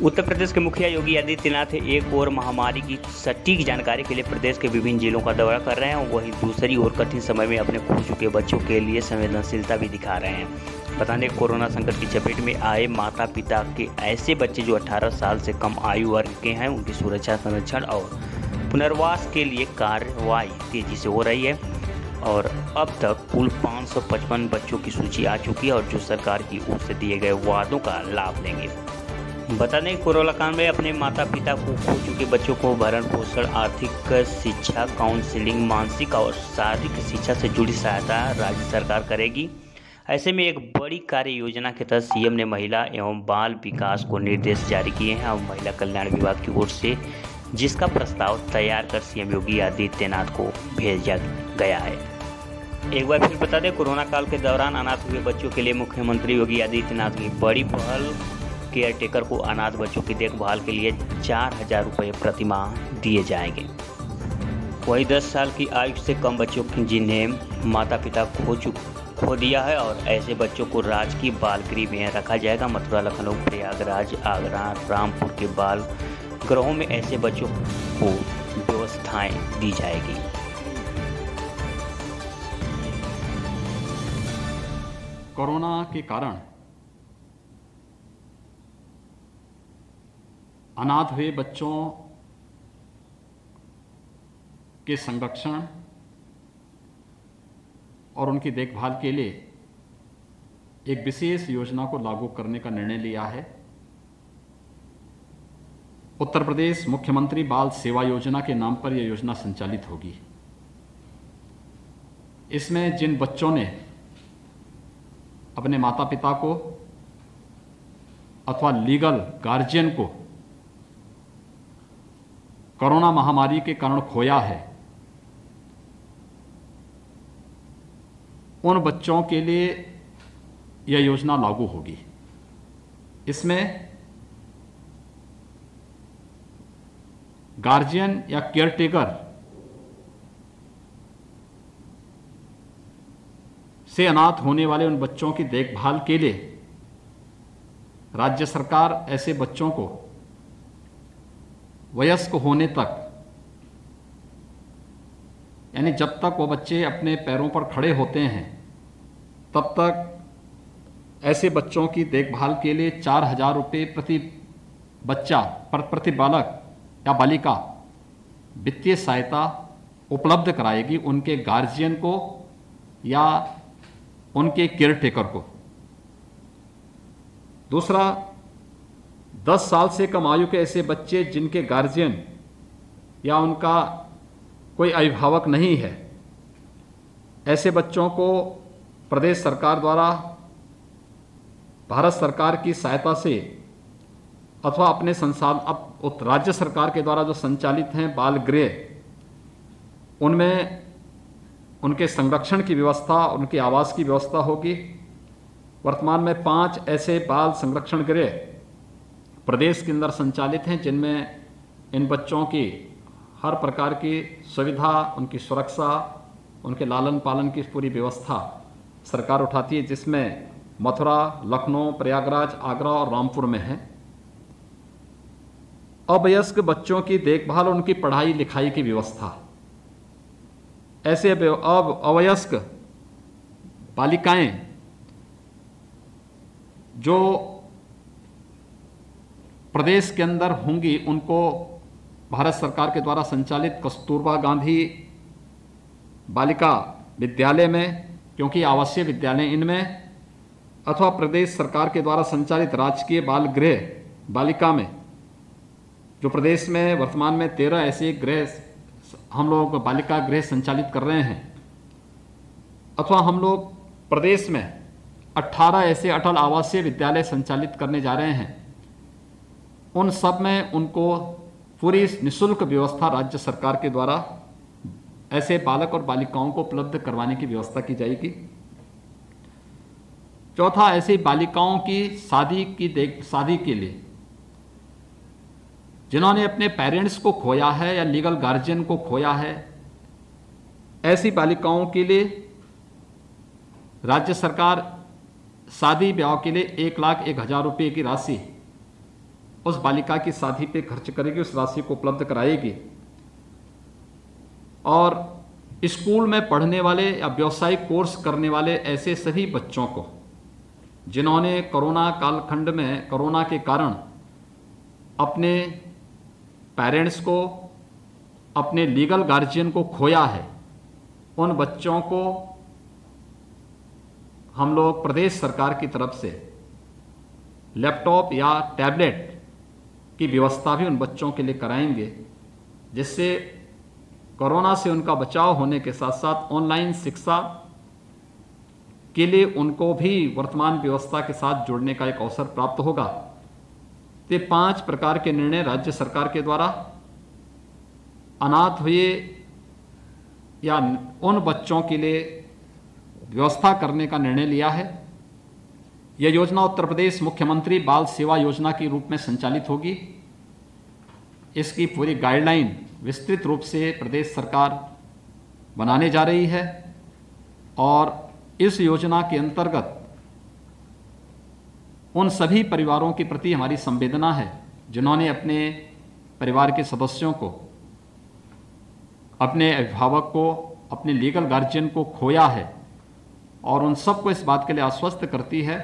उत्तर प्रदेश के मुखिया योगी आदित्यनाथ एक ओर महामारी की सटीक जानकारी के लिए प्रदेश के विभिन्न जिलों का दौरा कर रहे हैं, वहीं दूसरी ओर कठिन समय में अपने खो चुके बच्चों के लिए संवेदनशीलता भी दिखा रहे हैं। बता दें, कोरोना संकट की चपेट में आए माता पिता के ऐसे बच्चे जो 18 साल से कम आयु वर्ग के हैं, उनकी सुरक्षा, संरक्षण और पुनर्वास के लिए कार्रवाई तेजी से हो रही है और अब तक कुल 555 बच्चों की सूची आ चुकी है और जो सरकार की ओर से दिए गए वादों का लाभ लेंगे। बता दें, कोरोना काल में अपने माता पिता को खो चुके बच्चों को भरण पोषण, आर्थिक शिक्षा, काउंसलिंग, मानसिक और शारीरिक शिक्षा से जुड़ी सहायता राज्य सरकार करेगी। ऐसे में एक बड़ी कार्य योजना के तहत सीएम ने महिला एवं बाल विकास को निर्देश जारी किए हैं और महिला कल्याण विभाग की ओर से जिसका प्रस्ताव तैयार कर सीएम योगी आदित्यनाथ को भेजा गया है। एक बार फिर बता दें, कोरोना काल के दौरान अनाथ हुए बच्चों के लिए मुख्यमंत्री योगी आदित्यनाथ की बड़ी पहल, केयर टेकर को अनाथ बच्चों की देखभाल के लिए 4,000 रुपये प्रति माह दिए जाएंगे। वहीं 10 साल की आयु से कम बच्चों जिन्हें माता पिता खो दिया है और ऐसे बच्चों को राजकीय बाल गृह में रखा जाएगा। मथुरा, लखनऊ, प्रयागराज, आगरा, रामपुर के बाल गृहों में ऐसे बच्चों को व्यवस्थाएं दी जाएगी। कोरोना के कारण अनाथ हुए बच्चों के संरक्षण और उनकी देखभाल के लिए एक विशेष योजना को लागू करने का निर्णय लिया है। उत्तर प्रदेश मुख्यमंत्री बाल सेवा योजना के नाम पर यह योजना संचालित होगी। इसमें जिन बच्चों ने अपने माता पिता को अथवा लीगल गार्जियन को कोरोना महामारी के कारण खोया है, उन बच्चों के लिए यह योजना लागू होगी। इसमें गार्जियन या केयरटेकर से अनाथ होने वाले उन बच्चों की देखभाल के लिए राज्य सरकार ऐसे बच्चों को वयस्क होने तक, यानी जब तक वो बच्चे अपने पैरों पर खड़े होते हैं तब तक ऐसे बच्चों की देखभाल के लिए 4,000 रुपये प्रति बच्चा, प्रति बालक या बालिका वित्तीय सहायता उपलब्ध कराएगी उनके गार्जियन को या उनके केयरटेकर को। दूसरा, 10 साल से कम आयु के ऐसे बच्चे जिनके गार्जियन या उनका कोई अभिभावक नहीं है, ऐसे बच्चों को प्रदेश सरकार द्वारा भारत सरकार की सहायता से अथवा अपने राज्य सरकार के द्वारा जो संचालित हैं बाल गृह, उनमें उनके संरक्षण की व्यवस्था, उनके आवास की व्यवस्था होगी। वर्तमान में 5 ऐसे बाल संरक्षण गृह प्रदेश के अंदर संचालित हैं जिनमें इन बच्चों की हर प्रकार की सुविधा, उनकी सुरक्षा, उनके लालन पालन की पूरी व्यवस्था सरकार उठाती है, जिसमें मथुरा, लखनऊ, प्रयागराज, आगरा और रामपुर में है। अवयस्क बच्चों की देखभाल, उनकी पढ़ाई लिखाई की व्यवस्था, ऐसे अवयस्क बालिकाएं जो प्रदेश के अंदर होंगी, उनको भारत सरकार के द्वारा संचालित कस्तूरबा गांधी बालिका विद्यालय में, क्योंकि आवासीय विद्यालय इनमें, अथवा प्रदेश सरकार के द्वारा संचालित राजकीय बाल गृह बालिका में, जो प्रदेश में वर्तमान में 13 ऐसे गृह हम लोग बालिका गृह संचालित कर रहे हैं, अथवा हम लोग प्रदेश में 18 ऐसे अटल आवासीय विद्यालय संचालित करने जा रहे हैं। उन सब में उनको पूरी निःशुल्क व्यवस्था राज्य सरकार के द्वारा ऐसे बालक और बालिकाओं को उपलब्ध करवाने की व्यवस्था की जाएगी। चौथा, ऐसी बालिकाओं की शादी के लिए जिन्होंने अपने पेरेंट्स को खोया है या लीगल गार्जियन को खोया है, ऐसी बालिकाओं के लिए राज्य सरकार शादी ब्याह के लिए 1,01,000 रुपये की राशि उस बालिका की शादी पे खर्च करेगी, उस राशि को उपलब्ध कराएगी। और स्कूल में पढ़ने वाले या व्यावसायिक कोर्स करने वाले ऐसे सभी बच्चों को जिन्होंने कोरोना कालखंड में कोरोना के कारण अपने पेरेंट्स को, अपने लीगल गार्जियन को खोया है, उन बच्चों को हम लोग प्रदेश सरकार की तरफ से लैपटॉप या टैबलेट की व्यवस्था भी उन बच्चों के लिए कराएंगे, जिससे कोरोना से उनका बचाव होने के साथ साथ ऑनलाइन शिक्षा के लिए उनको भी वर्तमान व्यवस्था के साथ जुड़ने का एक अवसर प्राप्त होगा। ये 5 प्रकार के निर्णय राज्य सरकार के द्वारा अनाथ हुए या उन बच्चों के लिए व्यवस्था करने का निर्णय लिया है। यह योजना उत्तर प्रदेश मुख्यमंत्री बाल सेवा योजना के रूप में संचालित होगी। इसकी पूरी गाइडलाइन विस्तृत रूप से प्रदेश सरकार बनाने जा रही है और इस योजना के अंतर्गत उन सभी परिवारों के प्रति हमारी संवेदना है जिन्होंने अपने परिवार के सदस्यों को, अपने अभिभावक को, अपने लीगल गार्जियन को खोया है, और उन सबको इस बात के लिए आश्वस्त करती है